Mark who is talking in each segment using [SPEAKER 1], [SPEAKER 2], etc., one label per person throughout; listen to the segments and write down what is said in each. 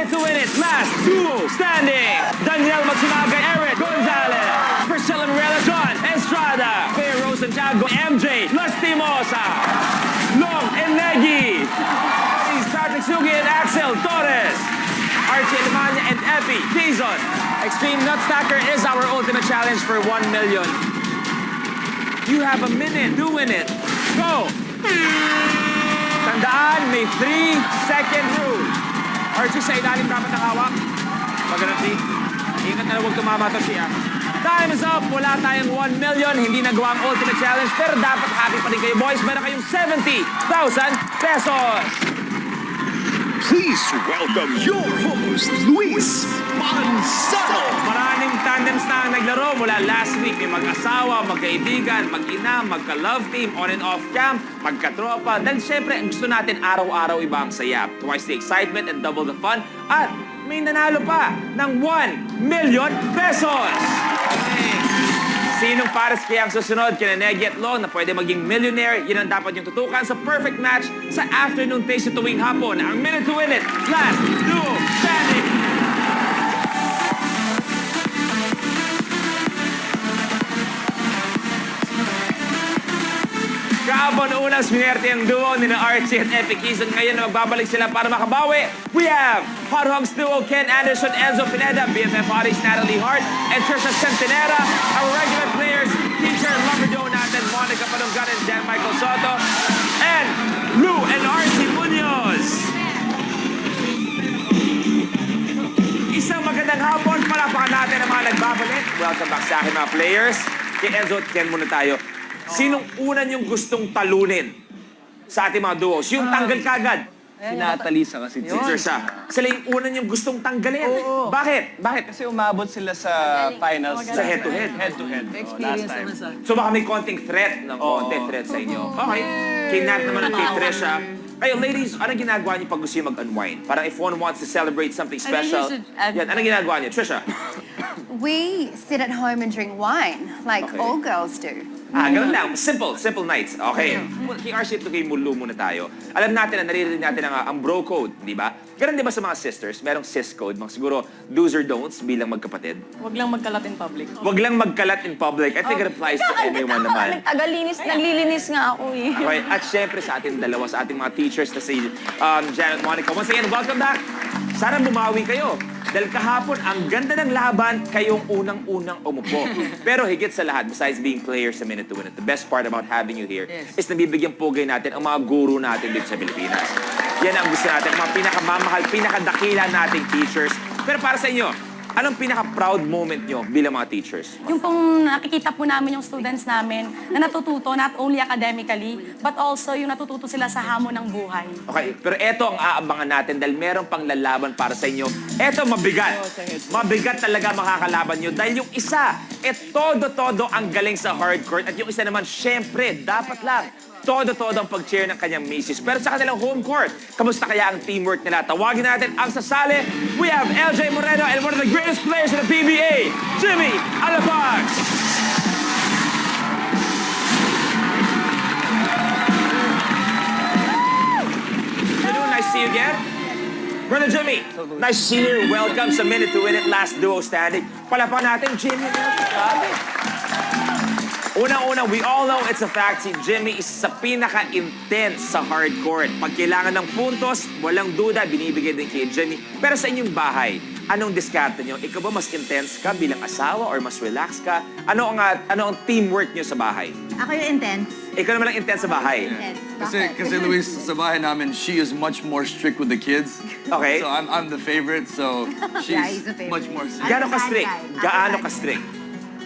[SPEAKER 1] minute to win it. Last duo standing. Daniel Matsunaga, Eric Gonzalez. Priscilla Morales, John Estrada. Faye Rose Santiago, MJ Lastimosa. Long Enegi. Patrick Sugi and Axel Torres. Archie Alemania and Epi Jason. Extreme Nut Stacker is our ultimate challenge for 1 million. You have a minute to win it. Go! Tandaan, may 3-second rule. Archie, sa ilalim dapat nakawak. Pag-garanti. Ingat na huwag tumama to siya. Time is up. Wala tayong 1 million. Hindi nagawa ang ultimate challenge. Pero dapat happy pa rin kayo, boys. Meron kayong 70,000 pesos.
[SPEAKER 2] Please welcome your host, Luis Manzano.
[SPEAKER 1] Maraming tandems na ang naglaro mula last week. May mag-asawa, magkaibigan, mag-ina, magka-love team, on and off cam, magka-tropa. Dahil syempre, gusto natin araw-araw iba ang saya. Twice the excitement and double the fun. At may nanalo pa ng 1 million pesos. Okay. Sinong pares kaya ang susunod kina Negi at Long na pwede maging millionaire? Yun ang dapat yung tutukan sa perfect match sa afternoon pace sa tuwing hapon. Ang minute to win it. Last duo standing. Kahapon unang swinerte ang duo ni na Archie at Epic Keys. Ngayon na magbabalik sila para makabawi. We have Hot Hogs duo Ken Anderson, Enzo Pineda, BFF Hotties Natalie Hart, and Trisha Centenera. Our regular players, teacher Lumberdoe natin, Monica Panungan and Dan Michael Soto, and Lou and Archie Munoz. Isang magandang hapon. Palapakan natin ang mga nagbabalik. Welcome back sa akin mga players. Kay Enzo at Ken muna tayo. Sinong una niyong gustong talunin sa ating mga duos? Yung tanggal kagad.
[SPEAKER 3] Tinatalisa kasi
[SPEAKER 1] Si Trisha. Sila yung una niyong gustong tanggalin.
[SPEAKER 3] Oo.
[SPEAKER 1] Bakit? Bakit?
[SPEAKER 3] Kasi umabot sila sa finals.
[SPEAKER 1] Sa head-to-head.
[SPEAKER 3] Head-to-head. Last time.
[SPEAKER 1] So baka may konting threat ng konting threat sa inyo. Okay. Kay Nat naman at kay Trisha. Kayo, ladies, anong ginagawa niyo pag gusto niyo mag-unwind? Parang if one wants to celebrate something special. Yan, anong ginagawa niyo? Trisha?
[SPEAKER 4] We sit at home and drink wine, like
[SPEAKER 1] Okay.
[SPEAKER 4] all girls do.
[SPEAKER 1] Ganun lang. Simple nights. Okay. Kay RC ito kay Mulu muna tayo. Alam natin na naririnig natin ang bro code, di ba? Ganun di ba sa mga sisters? Merong sis code, mga siguro do's or don'ts bilang magkapatid.
[SPEAKER 5] Huwag lang magkalat in public.
[SPEAKER 1] Huwag lang magkalat in public. I think it applies to anyone naman.
[SPEAKER 5] Naglilinis nga ako eh.
[SPEAKER 1] Okay. At syempre sa ating dalawa, sa ating mga teachers na si Janet, Monica. Once again, welcome back. Sana bumawi kayo. Dahil kahapon, ang ganda ng laban, kayong unang-unang umupo. Pero higit sa lahat, besides being players sa Minute to Win It, the best part about having you here is nabibigyan pugay natin ang mga guru natin dito sa Pilipinas. Yan ang gusto natin, mga pinakamamahal, pinakadakila nating teachers. Pero para sa inyo, anong pinaka-proud moment nyo bilang mga teachers?
[SPEAKER 5] Yung pong nakikita po namin yung students namin na natututo not only academically, but also yung natututo sila sa hamon ng buhay.
[SPEAKER 1] Okay, pero eto ang aabangan natin dahil meron pang lalaban para sa inyo. Eto mabigat. Mabigat talaga makakalaban nyo dahil yung isa, todo-todo ang galing sa hardcourt at yung isa naman, syempre, dapat lang todo-todo ang pag-cheer ng kanyang misis. Pero sa kanilang home court, kamusta kaya ang teamwork nila? Tawagin natin ang sasali. We have LJ Moreno and one of the greatest players in the PBA, Jimmy Alapag. Hello, nice to see you again. Brother Jimmy, nice to see you. Welcome sa Minute to Win It, last duo standing. Palapan natin, Jimmy. Unang-una, we all know it's a fact, si Jimmy is sa pinaka-intense sa hardcourt. Pag kailangan ng puntos, walang duda, binibigay din kay Jimmy. Pero sa inyong bahay, anong diskarte nyo? Ikaw ba mas intense ka bilang asawa or mas relax ka? Ano ang teamwork nyo sa bahay?
[SPEAKER 4] Ako yung intense.
[SPEAKER 1] Ikaw naman ang intense sa bahay.
[SPEAKER 4] Intense.
[SPEAKER 3] Kasi Luis, sa bahay namin, she is much more strict with the kids.
[SPEAKER 1] Okay.
[SPEAKER 3] So I'm the favorite, so
[SPEAKER 4] Yeah,
[SPEAKER 3] she's
[SPEAKER 4] he's the favorite.
[SPEAKER 3] much more strict.
[SPEAKER 1] Gaano ka strict? Gaano ka strict?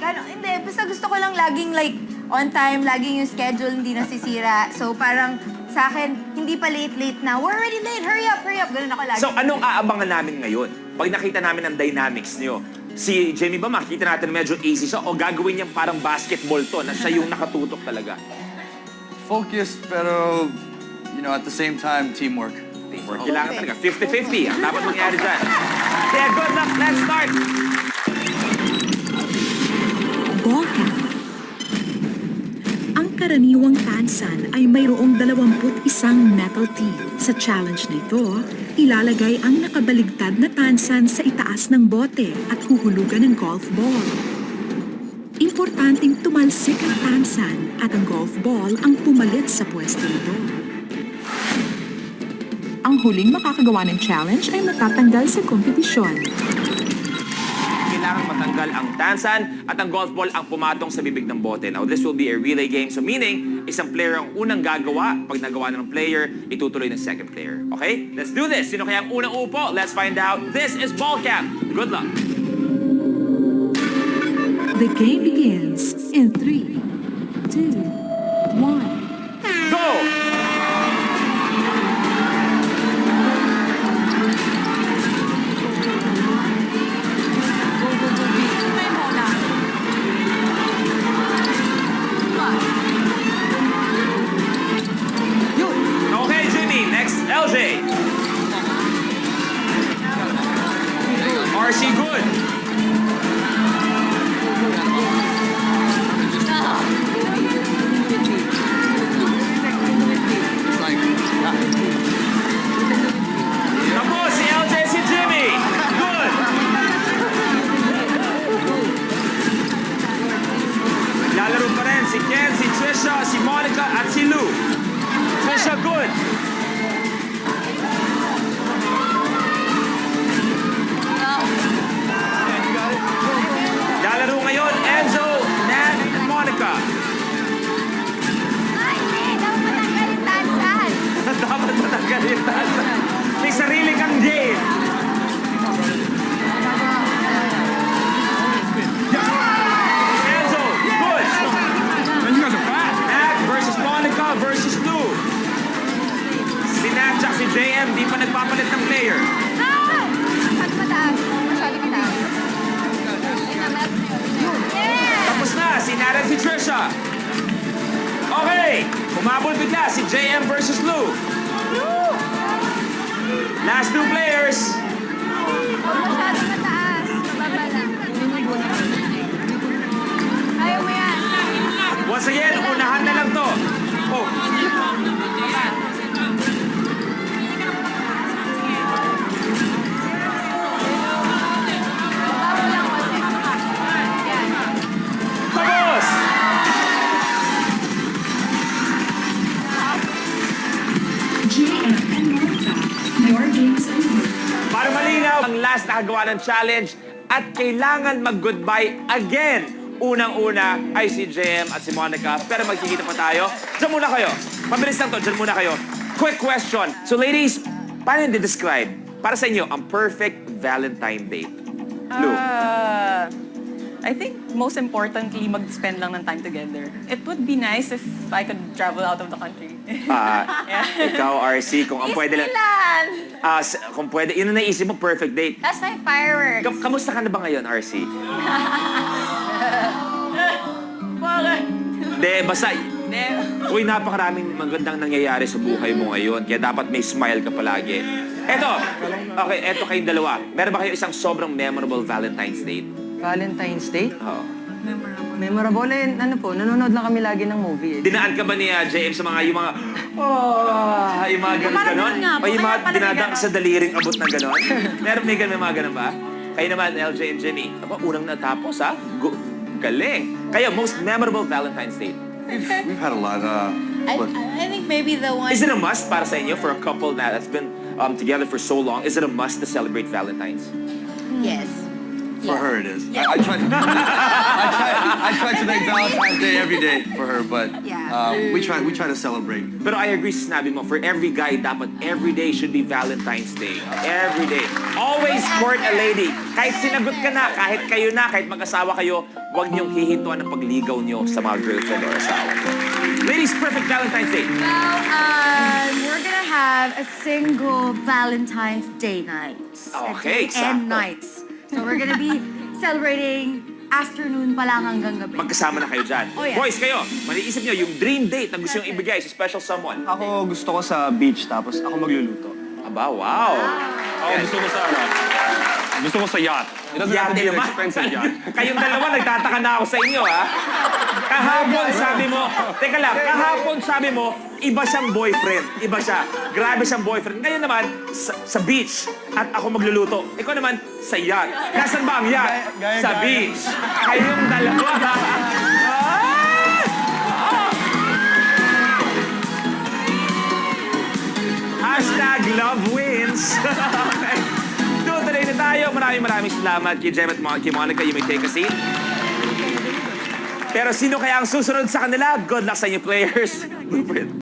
[SPEAKER 6] Hindi, basta gusto ko lang laging like on time, laging yung schedule hindi nasisira. So parang sa akin, hindi pa late na, we're already late, hurry up, ganun ako lagi.
[SPEAKER 1] So anong aabangan namin ngayon? Pag nakita namin ang dynamics nyo, si Jamie ba makikita natin medyo easy siya o gagawin niyang parang basketball to na siya yung nakatutok talaga?
[SPEAKER 3] Focused, pero, you know, at the same time, teamwork.
[SPEAKER 1] Teamwork. Kailangan talaga. 50-50 ang dapat mangyari dyan. Kaya good luck. Let's start!
[SPEAKER 7] Ballcap. Ang karaniwang tansan ay mayroong 21 metal teeth. Sa challenge na ito, ilalagay ang nakabaligtad na tansan sa itaas ng bote at huhulugan ng golf ball. Importanteng tumalsik ang tansan at ang golf ball ang pumalit sa pwesto nito. Ang huling makakagawa ng challenge ay matatanggal sa kompetisyon.
[SPEAKER 1] Kailangan matanggal ang tansan at ang golf ball ang pumatong sa bibig ng bote. Now, this will be a relay game. So, meaning, isang player ang unang gagawa. Pag nagawa na ng player, itutuloy ng second player. Okay? Let's do this. Sino kaya ang unang upo? Let's find out. This is Ball Camp. Good luck.
[SPEAKER 7] The game begins in 3, 2, 1.
[SPEAKER 1] Go! Okay, Jimmy. Next, LJ. RC, good. Tapos, si LJ, si Jimmy. Good. Lalaro pa rin si Ken, si Trisha, si Monica, at si Lou. Trisha, good. Lalaro ngayon, Enzo, Nat, and Monica.
[SPEAKER 6] Ay, hindi. Dapat matanggal yung tansan.
[SPEAKER 1] Dapat matanggal yung tasa. May sarili kang game. Enzo, good. Nat versus Monica versus Lou. Si Nat at si JM di pa nagpapalit ng player.
[SPEAKER 6] Ah! Masyado mataas. Masyado mataas. Yeah!
[SPEAKER 1] Tapos na, si Nat at si Trisha. Okay, umabol bigla si JM versus Lou. Last two players.
[SPEAKER 6] Masyado mataas. Baba lang. Ayaw mo yan.
[SPEAKER 1] Once again, unahan na lang to. Oh.
[SPEAKER 6] Baba lang. Yan.
[SPEAKER 1] Tapos!
[SPEAKER 7] GM and Monica, your game's over.
[SPEAKER 1] Para malinaw, ang last nakagawa ng challenge at kailangan mag-goodbye again. Unang-una ay si JM at si Monica, pero magkikita pa tayo. Diyan muna kayo. Mabilis lang to, diyan muna kayo. Quick question. So ladies, paano yung describe para sa inyo ang perfect Valentine date? Lou.
[SPEAKER 8] I think most importantly, mag-spend lang ng time together. It would be nice if I could travel out of the country.
[SPEAKER 1] Ikaw, RC, kung ang pwede lang...
[SPEAKER 6] Disneyland!
[SPEAKER 1] Kung pwede, yun ang naisip mo, perfect date.
[SPEAKER 6] That's my fireworks.
[SPEAKER 1] Kamusta ka na ba ngayon, RC?
[SPEAKER 8] Bakit?
[SPEAKER 1] De, basta... Uy, napakaraming magandang nangyayari sa buhay mo ngayon. Kaya dapat may smile ka palagi. Eto kayong dalawa. Meron ba kayo isang sobrang memorable Valentine's date?
[SPEAKER 9] Valentine's Day?
[SPEAKER 1] Oo.
[SPEAKER 9] Memorable. Ano po, nanonood lang kami lagi ng movie.
[SPEAKER 1] Dinaan ka ba ni JM sa mga, yung mga
[SPEAKER 5] Parang
[SPEAKER 1] ganon?
[SPEAKER 5] nga po,
[SPEAKER 1] O yung mga
[SPEAKER 5] kaya pala may
[SPEAKER 1] dinadang
[SPEAKER 5] ganon.
[SPEAKER 1] sa daliring abot ng ganon? May mga ganon ba? Kayo naman, LJ and Jimmy. Aba, unang natapos, ha? Galing. Kayo, most memorable Valentine's date?
[SPEAKER 3] We've had a lot.
[SPEAKER 6] I think maybe the one...
[SPEAKER 1] Is it a must para sa inyo for a couple that's been together for so long? Is it a must to celebrate Valentine's?
[SPEAKER 6] Yes.
[SPEAKER 3] For her, it is. I try to make Valentine's Day every day for her, but
[SPEAKER 6] Yeah.
[SPEAKER 3] we try to celebrate.
[SPEAKER 1] Pero I agree sa sinabi mo, for every guy, dapat every day should be Valentine's Day. Every day. Always court a lady. Kahit sinagot ka na, kahit kayo na, kahit mag-asawa kayo, huwag niyong hihintuan ang pagligaw niyo sa mga girlfriend or asawa. Ladies, perfect Valentine's Day.
[SPEAKER 6] Well, we're gonna have a single Valentine's Day night.
[SPEAKER 1] Okay,
[SPEAKER 6] And
[SPEAKER 1] sakto.
[SPEAKER 6] nights. So we're gonna be celebrating afternoon pa lang hanggang gabi.
[SPEAKER 1] Magkasama na kayo dyan.
[SPEAKER 6] Oh, yes.
[SPEAKER 1] Boys, kayo, maliisip niyo yung dream date na gusto niyong ibigay sa special someone.
[SPEAKER 3] Ako gusto ko sa beach, tapos ako magluluto.
[SPEAKER 1] Aba, wow.
[SPEAKER 10] Ako gusto ko sa gusto ko sa yacht. It doesn't have to
[SPEAKER 1] Yate
[SPEAKER 10] be an
[SPEAKER 1] naman.
[SPEAKER 10] expensive yacht.
[SPEAKER 1] Kayong dalawa, nagtataka na ako sa inyo, ha? Kahapon sabi mo, teka lang, kahapon sabi mo, iba siyang boyfriend. Iba siya. Grabe siyang boyfriend. Ngayon naman, sa beach. At ako magluluto. Ikaw naman, sa yacht. Nasaan ba ang yacht? Sa beach. Kayong dalawa. Hashtag love wins. Okay. Tutuloy na tayo. Maraming salamat kay Jem at kay Monica. You may take a seat. Pero sino kaya ang susunod sa kanila? Good luck sa inyo, players. Blueprint.